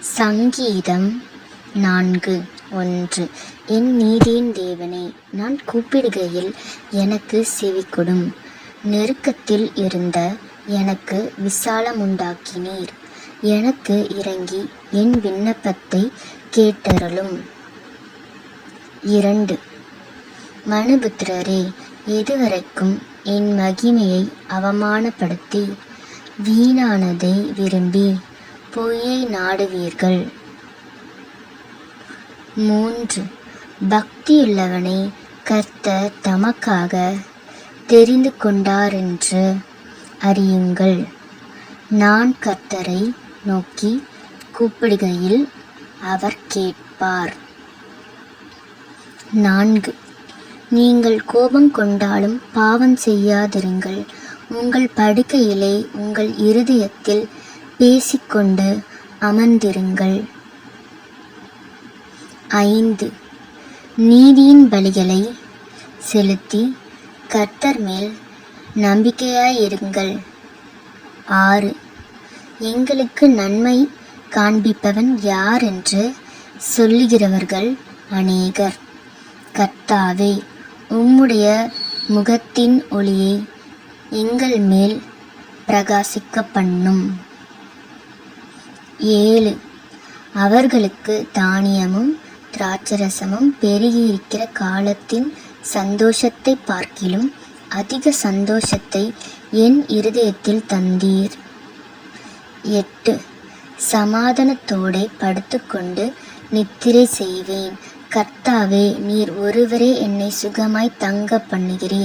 சங்கீதம் 4:1. என் நீதியின் தேவனே, நான் கூப்பிடுகையில் எனக்கு செவிகொடும். நெருக்கத்தில் இருந்த எனக்கு விசாலமுண்டாக்கினீர். எனக்கு இறங்கி என் விண்ணப்பத்தை கேட்டருளும். 2. மனுபுத்திரரே, எதுவரைக்கும் என் மகிமையை அவமானப்படுத்தி வீணானதை விரும்பி பொய்யை நாடுவீர்கள்? 3. பக்தியுள்ளவனை கர்த்தர் தமக்காக தெரிந்து கொண்டாரென்று அறியுங்கள். நான் கர்த்தரை நோக்கி கூப்பிடுகையில் அவர் கேட்பார். 4. நீங்கள் கோபம் கொண்டாலும் பாவம் செய்யாதிருங்கள். உங்கள் படுக்கையிலே உங்கள் இருதயத்தில் பேசிக்கொண்டு அமர்ந்திருங்கள். 5. நீதியின் பலிகளை செலுத்தி கர்த்தர் மேல் நம்பிக்கையாயிருங்கள். 6. எங்களுக்கு நன்மை காண்பிப்பவன் யார் என்று சொல்லுகிறவர்கள் அநேகர். கர்த்தாவே, உம்முடைய முகத்தின் ஒளியை எங்கள் மேல் பிரகாசிக்க பண்ணும். 7. அவர்களுக்கு தானியமும் திராட்சரசமும் பெருகியிருக்கிற காலத்தின் சந்தோஷத்தை பார்க்கிலும் அதிக சந்தோஷத்தை என் இருதயத்தில் தந்தீர். 8. சமாதானத்தோடே படுத்துக்கொண்டு நித்திரை செய்வேன். கர்த்தாவே, நீர் ஒருவரே என்னை சுகமாய் தங்க பண்ணுகிறீர்.